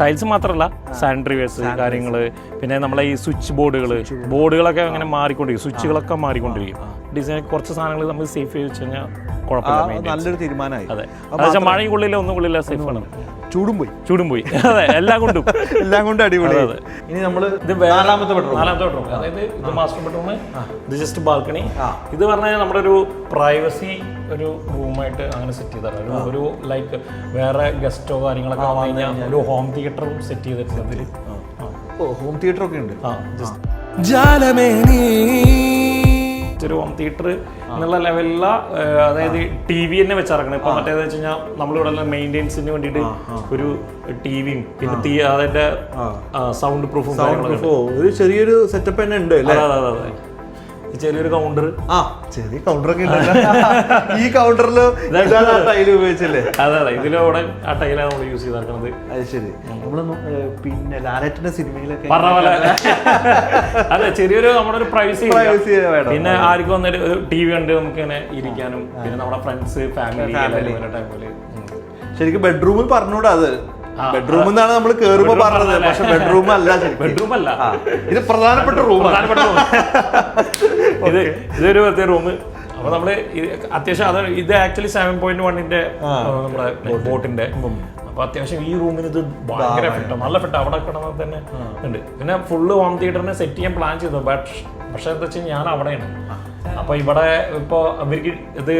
Tiles മാത്രമല്ല sanitary verse കാര്യങ്ങള്, പിന്നെ നമ്മളെ ഈ സ്വിച്ച് ബോർഡുകളൊക്കെ അങ്ങനെ മാറിക്കൊണ്ടിരിക്കും, സ്വിച്ചുകളൊക്കെ മാറിക്കൊണ്ടിരിക്കും. ഡിസൈൻ കുറച്ച് സാധനങ്ങൾ നമ്മൾ സേഫ് ചെയ്ത് വെച്ച് കഴിഞ്ഞാൽ കുഴപ്പമില്ല. നല്ലൊരു തീരുമാനമായി. അതെ, അതായത് മഴയും കൊള്ളില്ല ഒന്നും കൊള്ളില്ല, സേഫാണ്. ചൂടും പോയി. അതെ, എല്ലാം കൊണ്ടും അടിപൊളി. ഇനി നമ്മള് നാലാമത്തെ ബെഡ്റൂം, അതായത് ഇത് മാസ്റ്റർ ബെഡ്റൂം, ഇത് ജസ്റ്റ് ബാൽക്കണി. ഇത് പറഞ്ഞാൽ നമ്മുടെ ഒരു പ്രൈവസി ഒരു റൂമായിട്ട് അങ്ങനെ സെറ്റ് ചെയ്തതാണ്. ഒരു ലൈക്ക് വേറെ ഗസ്റ്റോ കാര്യങ്ങളൊക്കെ വന്നു കഴിഞ്ഞാൽ ഒരു ഹോം തിയേറ്ററും സെറ്റ് ചെയ്തിട്ടുണ്ട്. ഹോം തിയേറ്റർ ഒക്കെ ഉണ്ട്. ഒരു ഹോം തിയേറ്റർ എന്നുള്ള ലെവലില, അതായത് ടി വി തന്നെ വെച്ചിറക്കണം. ഇപ്പൊ മറ്റേന്ന് വെച്ച് കഴിഞ്ഞാൽ നമ്മളിവിടെ മെയിൻ്റെനൻസിന് വേണ്ടിയിട്ട് ഒരു ടിവിയും പിന്നെ അതിന്റെ സൗണ്ട് പ്രൂഫും ഒരു ചെറിയൊരു സെറ്റപ്പ് തന്നെ ഉണ്ട്. അതെ, ചെറിയൊരു കൗണ്ടർ. ചെറിയ കൗണ്ടറൊക്കെ ഈ കൗണ്ടറിൽ ടൈല് ഉപയോഗിച്ചല്ലേ? അതെ, ഇതിലൂടെ ആ ടൈലാണ് നമ്മൾ യൂസ് ചെയ്തിരിക്കുന്നത്. അത് ശരി. നമ്മള് പിന്നെ ലാലേട്ടന്റെ സിനിമയിലൊക്കെ പറഞ്ഞ പോലെ അതെ, ചെറിയൊരു നമ്മുടെ ഒരു പ്രൈവസി. പിന്നെ ആർക്കും വന്നിട്ട് ഒരു ടി വി കണ്ട് നമുക്ക് ഇങ്ങനെ ഇരിക്കാനും, പിന്നെ നമ്മുടെ ഫ്രണ്ട്സ് ഫാമിലി ടൈമില്. ശരിക്കും ബെഡ്റൂമിൽ പറഞ്ഞൂടാ. അത് ബെഡ്റൂം എന്നാണ് നമ്മൾ കേറുമ്പോ പറഞ്ഞത്, പക്ഷെ ബെഡ്റൂം അല്ല. ഇത് പ്രധാനപ്പെട്ട റൂമാണ്. ഇതൊരു പ്രത്യേക റൂം. അപ്പൊ നമ്മള് അത്യാവശ്യം ഇത് ആക്ച്വലി 7.1 നമ്മുടെ ബോട്ടിന്റെ. അപ്പൊ അത്യാവശ്യം ഈ റൂമിന് ഇത് ഭയങ്കര ഫിറ്റാണ്, നല്ല ഫിറ്റ്. അവിടെ കിടന്നാൽ തന്നെ ഉണ്ട്. പിന്നെ ഫുള്ള് ഹോം തിയേറ്ററിനെ സെറ്റ് ചെയ്യാൻ പ്ലാൻ ചെയ്തു, പക്ഷെ എന്താ വെച്ചാൽ ഞാൻ അവിടെയാണ്. അപ്പൊ ഇവിടെ ഇപ്പൊ അവർക്ക് ഇത്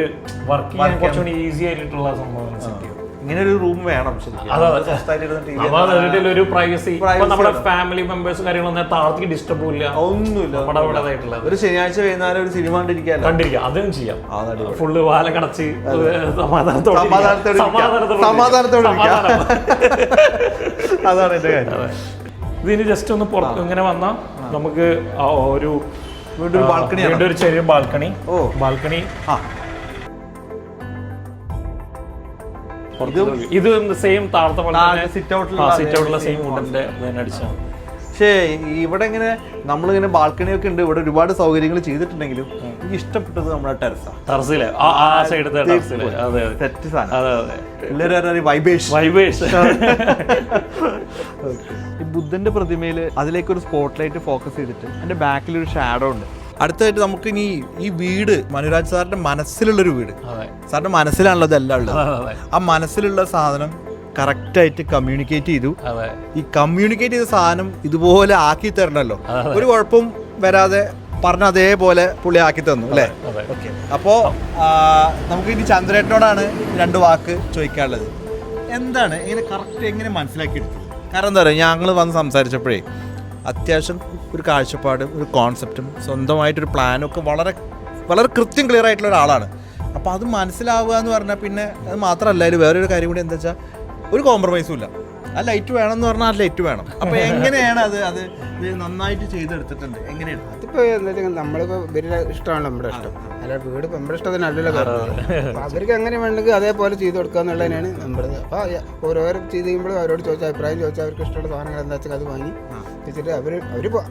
വർക്ക് ചെയ്യാൻ കുറച്ചുകൂടി ഈസി ആയിട്ടുള്ള സംഭവം സെറ്റ് ചെയ്തു. ഇങ്ങനെ ഒരു റൂം വേണം ഒരു പ്രൈവസി. നമ്മുടെ ഫാമിലി മെമ്പേഴ്സ് കാര്യങ്ങളൊന്നും താഴത്തേക്ക് ഡിസ്റ്റർബ് ഇല്ല, ഒന്നുമില്ല. ഒരു ശനിയാഴ്ച വൈകുന്നേരം ഒരു സിനിമ കണ്ടിരിക്കാം, അതും ചെയ്യാം. ഫുള്ള് വാല കടച്ച് സമാധാനത്തോടെ അതാണ് എന്റെ കാര്യം. ഇതിന് ജസ്റ്റ് ഒന്ന് പുറത്ത് ഇങ്ങനെ വന്നാൽ നമുക്ക് ഒരു ബാൽക്കണി, ഒരു ചെറിയ ബാൽക്കണി. ഇത് സെയിം താഴത്തെ സിറ്റ് ഔട്ടുള്ള സെയിം വുഡന്റെ അടിച്ചാണ്. പക്ഷേ ഇവിടെ ഇങ്ങനെ നമ്മളിങ്ങനെ ബാൽക്കണി ഒക്കെ ഉണ്ട്, ഇവിടെ ഒരുപാട് സൗകര്യങ്ങൾ ചെയ്തിട്ടുണ്ടെങ്കിലും എനിക്ക് ഇഷ്ടപ്പെട്ടത് നമ്മുടെ ടെറസിലെ സെറ്റ് സാധനം. എല്ലാവരും വൈബേഷ്. ഈ ബുദ്ധന്റെ പ്രതിമയില് അതിലേക്കൊരു സ്പോട്ട് ലൈറ്റ് ഫോക്കസ് ചെയ്തിട്ട് അതിന്റെ ബാക്കിൽ ഒരു ഷാഡോ ഉണ്ട്. അടുത്തായിട്ട് നമുക്ക് ഇനി ഈ വീട് മനുരാജ് സാറിന്റെ മനസ്സിലുള്ളൊരു വീട്. സാറിന്റെ മനസ്സിലാണല്ലോ ഇതെല്ലാം ഉള്ളത്. ആ മനസ്സിലുള്ള സാധനം കറക്റ്റായിട്ട് കമ്മ്യൂണിക്കേറ്റ് ചെയ്തു. ഈ കമ്മ്യൂണിക്കേറ്റ് ചെയ്ത സാധനം ഇതുപോലെ ആക്കി തരണല്ലോ, ഒരു കുഴപ്പം വരാതെ പറഞ്ഞ അതേപോലെ പുള്ളി ആക്കി തന്നു അല്ലേ? ഓക്കെ. അപ്പോ നമുക്ക് ഇനി ചന്ദ്രേട്ടനോടാണ് 2 വാക്ക് ചോദിക്കാനുള്ളത്. എന്താണ് ഇങ്ങനെ കറക്റ്റ് എങ്ങനെ മനസ്സിലാക്കിയെടുത്തത്? കാരണം എന്താ പറയുക, ഞങ്ങൾ വന്ന് സംസാരിച്ചപ്പോഴേ അത്യാവശ്യം ഒരു കാഴ്ചപ്പാടും ഒരു കോൺസെപ്റ്റും സ്വന്തമായിട്ടൊരു പ്ലാനും ഒക്കെ വളരെ വളരെ കൃത്യം ക്ലിയർ ആയിട്ടുള്ള ഒരാളാണ്. അപ്പോൾ അത് മനസ്സിലാവുക എന്ന് പറഞ്ഞാൽ പിന്നെ അത് മാത്രമല്ല, അതിൽ വേറൊരു കാര്യം കൂടി എന്താ വെച്ചാൽ ഒരു കോംപ്രമൈസും ഇല്ല. ആ ലൈറ്റ് വേണം എന്ന് പറഞ്ഞാൽ ആ ലൈറ്റ് വേണം. അപ്പോൾ എങ്ങനെയാണ് അത് നന്നായിട്ട് ചെയ്തെടുത്തിട്ടുണ്ട്? എങ്ങനെയാണ് അതിപ്പോൾ എന്താ വെച്ചാൽ നമ്മളിപ്പോൾ ഇവരുടെ ഇഷ്ടമാണ് നമ്മുടെ ഇഷ്ടം, അല്ല വീട് നമ്മുടെ ഇഷ്ടത്തിനല്ലല്ലോ കയറുന്നത്. അപ്പോൾ അവർക്ക് എങ്ങനെ വേണമെങ്കിൽ അതേപോലെ ചെയ്ത് കൊടുക്കുക എന്നുള്ളതിനാണ് നമ്മുടെ. അപ്പോൾ ഓരോരോ ചെയ്ത് കഴിയുമ്പോഴും അവരോട് ചോദിച്ചാൽ അഭിപ്രായം ചോദിച്ചാൽ അവർക്ക് ഇഷ്ടമുള്ള സാധനങ്ങൾ എന്താ വെച്ചാൽ അത് വാങ്ങി വെച്ചിട്ട് അവർ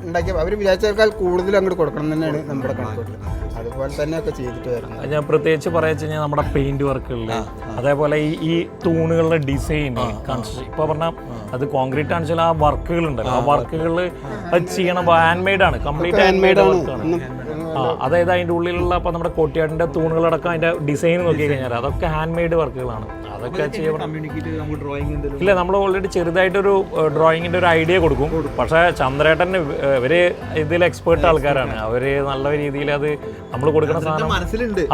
ഉണ്ടാക്കിയ അവർ വിചാരിച്ചേക്കാൾ കൂടുതൽ അങ്ങോട്ട് കൊടുക്കണം തന്നെയാണ് നമ്മുടെ കണക്കൂട്ടിൽ. അതുപോലെ തന്നെയൊക്കെ ചെയ്തിട്ട് വരുന്നത്. ഞാൻ പ്രത്യേകിച്ച് പറയാ കഴിഞ്ഞാൽ നമ്മുടെ പെയിന്റ് വർക്കുകളിൽ, അതേപോലെ ഈ തൂണുകളുടെ ഡിസൈൻ ഇപ്പൊ പറഞ്ഞാൽ അത് കോൺക്രീറ്റ് ആണെച്ചാൽ ആ വർക്കുകൾ ഉണ്ടല്ലോ, ആ വർക്കുകൾ അത് ചെയ്യണം ഹാൻഡ് മെയ്ഡ് ആണ്, കംപ്ലീറ്റ് ഹാൻഡ് മെയ്ഡ് വർക്കാണ്. അതായത് അതിന്റെ ഉള്ളിലുള്ള ഇപ്പൊ നമ്മുടെ കോട്ടയാടിന്റെ തൂണുകളടക്കം അതിന്റെ ഡിസൈൻ നോക്കി കഴിഞ്ഞാൽ അതൊക്കെ ഹാൻഡ് മെയ്ഡ് വർക്കുകളാണ്. അതൊക്കെ ഇല്ല, നമ്മൾ ഓൾറെഡി ചെറുതായിട്ടൊരു ഡ്രോയിങ്ങിന്റെ ഒരു ഐഡിയ കൊടുക്കും. പക്ഷെ ചന്ദ്രേട്ടൻ ഇവര് ഇതിൽ എക്സ്പേർട്ട് ആൾക്കാരാണ്, അവര് നല്ല രീതിയിൽ അത് നമ്മൾ കൊടുക്കുന്ന സാധനം മനസ്സിലുണ്ട്.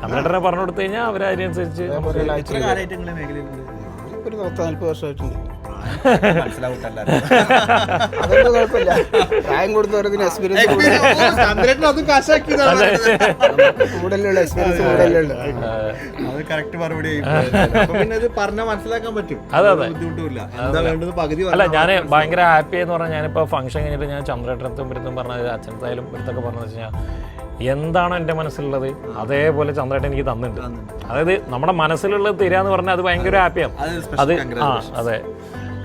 ചന്ദ്രേട്ടനെ പറഞ്ഞു കൊടുത്തു കഴിഞ്ഞാൽ അവർ അതിനനുസരിച്ച് ഒരു 40-40 വർഷമായിട്ടുണ്ട്. അതൊന്നും കുഴപ്പമില്ല, പ്രായം കൊടുത്തവർക്ക് എക്സ്പീരിയൻസ് കൂടുതലുള്ള എക്സ്പീരിയൻസ് കൂടുതലുള്ള അത് കറക്റ്റ് മറുപടി. പിന്നെ ഇത് പറഞ്ഞാൽ മനസ്സിലാക്കാൻ പറ്റും, ബുദ്ധിമുട്ടില്ല. എന്താ വേണ്ടത് പകുതി. അല്ല, ഞാൻ ഭയങ്കര ഹാപ്പി എന്ന് പറഞ്ഞാൽ ഞാനിപ്പോൾ ഫംഗ്ഷൻ കഴിഞ്ഞിട്ട് ഞാൻ ചന്ദ്രേട്ടനത്തും വരുത്തും പറഞ്ഞത് അച്ഛനത്തായാലും വരുത്തൊക്കെ പറഞ്ഞതെന്ന് വെച്ച് കഴിഞ്ഞാൽ എന്താണോ എൻ്റെ മനസ്സിലുള്ളത് അതേപോലെ ചന്ദ്രേട്ടൻ എനിക്ക് തന്നിട്ടുണ്ട്. അതായത് നമ്മുടെ മനസ്സിലുള്ളത് തരാന്ന് പറഞ്ഞാൽ അത് ഭയങ്കര ഹാപ്പിയാണ്. അത് അതെ.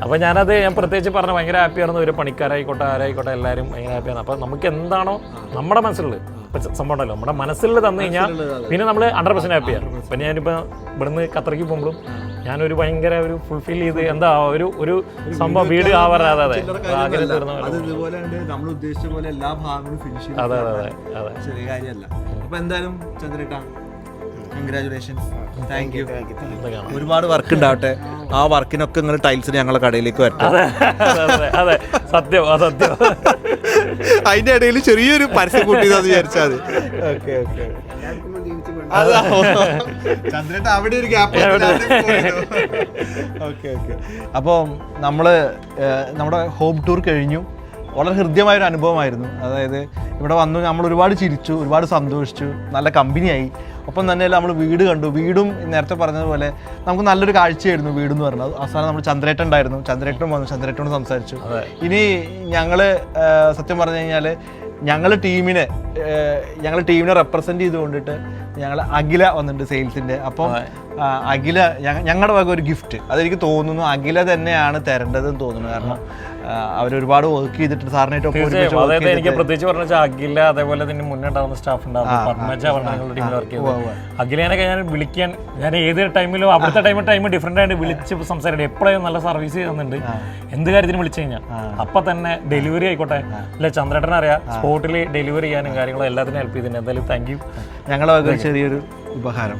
അപ്പോൾ ഞാനത് ഞാൻ പ്രത്യേകിച്ച് പറഞ്ഞ ഭയങ്കര ഹാപ്പിയായിരുന്നു. ഒരു പണിക്കാരായിക്കോട്ടെ ആരായിക്കോട്ടെ എല്ലാവരും ഭയങ്കര ഹാപ്പിയാണ്. അപ്പോൾ നമുക്ക് എന്താണോ നമ്മുടെ മനസ്സിലുള്ളത് സംഭവം ഉണ്ടല്ലോ, നമ്മുടെ മനസ്സിൽ തന്നു കഴിഞ്ഞാൽ പിന്നെ നമ്മൾ 100% ഹാപ്പിയാണ്. ഇപ്പം ഞാനിപ്പോൾ ഇവിടുന്ന് ഖത്തറിലേക്ക് പോകുമ്പോഴും ഞാനൊരു ഭയങ്കര ഒരു ഫുൾഫിൽ ചെയ്ത് എന്താ ഒരു സംഭവം വീട് ആവാറാതെ അതെ ആഗ്രഹം തീർന്ന പോലെ. അത് ഇതുപോലെ നമ്മൾ ഉദ്ദേശിച്ച പോലെ എല്ലാ ഭാഗങ്ങളും ഫിനിഷ് ചെയ്ത് അതെ അതെ അതെ ചെറിയ കാര്യമല്ല. അപ്പൊ എന്തായാലും ചന്ദ്രേട്ടാ കൺഗ്രാജുലേഷൻസ്, താങ്ക് യു. ഒരുപാട് വർക്ക് ഉണ്ടാവട്ടെ. ആ വർക്കിനൊക്കെ നിങ്ങൾ ടൈൽസിന് ഞങ്ങളെ കടയിലേക്ക് വരട്ടെ. അതെ അതെ സത്യം സത്യം. അതിന്റെ ഇടയിൽ ചെറിയൊരു പരസ്യം കൂട്ടിയതെന്ന് വിചാരിച്ചാൽ മതി. Okay okay. ചന്ദ്രേട്ട അവിടെ ഒരു ഗ്യാപ്പ്. Okay okay. അപ്പോൾ നമ്മുടെ ഹോം ടൂർ കഴിഞ്ഞു. വളരെ ഹൃദ്യമായൊരു അനുഭവമായിരുന്നു. അതായത് ഇവിടെ വന്നു നമ്മൾ ഒരുപാട് ചിരിച്ചു, ഒരുപാട് സന്തോഷിച്ചു, നല്ല കമ്പനിയായി. ഒപ്പം തന്നെ നമ്മൾ വീട് കണ്ടു. വീടും നേരത്തെ പറഞ്ഞതുപോലെ നമുക്ക് നല്ലൊരു കാഴ്ചയായിരുന്നു വീടെന്ന് പറഞ്ഞത്. അവസാനം നമ്മൾ ചന്ദ്രേട്ടൻ ഉണ്ടായിരുന്നു, ചന്ദ്രേട്ടനും വന്നു, ചന്ദ്രേട്ടനോട് സംസാരിച്ചു. ഇനി ഞങ്ങൾ സത്യം പറഞ്ഞു കഴിഞ്ഞാൽ ഞങ്ങൾ ടീമിനെ റെപ്രസെൻറ്റ് ചെയ്തുകൊണ്ടിട്ട് ഞങ്ങൾ അഖില വന്നിട്ടുണ്ട് സെയിൽസിൻ്റെ. അപ്പം അഖില ഞങ്ങളുടെ വക ഒരു ഗിഫ്റ്റ് അതെനിക്ക് തോന്നുന്നു അഖില തന്നെയാണ് തരേണ്ടതെന്ന് തോന്നുന്നു. കാരണം അവരൊരുപാട് വർക്ക് ചെയ്തിട്ട് സാറിനായിട്ട് അതായത് എനിക്ക് പ്രത്യേകിച്ച് പറഞ്ഞ അഖില അതേപോലെ തന്നെ മുന്നേ ഉണ്ടാവുന്ന സ്റ്റാഫ് ഉണ്ടാവും പത്മജ പറഞ്ഞ ടീമിൽ വർക്ക് ചെയ്തു. അഖിലേനൊക്കെ ഞാൻ വിളിക്കാൻ ഞാൻ ഏത് ടൈമിലും അവിടുത്തെ ടൈം ഡിഫറെൻ്റ് ആയിട്ട് വിളിച്ച് സംസാരിക്കും. എപ്പോഴും നല്ല സർവീസ് ചെയ്യുന്നുണ്ട്. എന്ത് കാര്യത്തിന് വിളിച്ചു കഴിഞ്ഞാൽ അപ്പം തന്നെ ഡെലിവറി ആയിക്കോട്ടെ അല്ലെ ചന്ദ്രേട്ടനെ അറിയാം സ്പോട്ടിൽ ഡെലിവറി ചെയ്യാനും കാര്യങ്ങളും എല്ലാത്തിനും ഹെൽപ്പ് ചെയ്തിട്ടുണ്ട്. എന്തായാലും താങ്ക് യു. ഞങ്ങളെ ചെറിയൊരു ഉപഹാരം.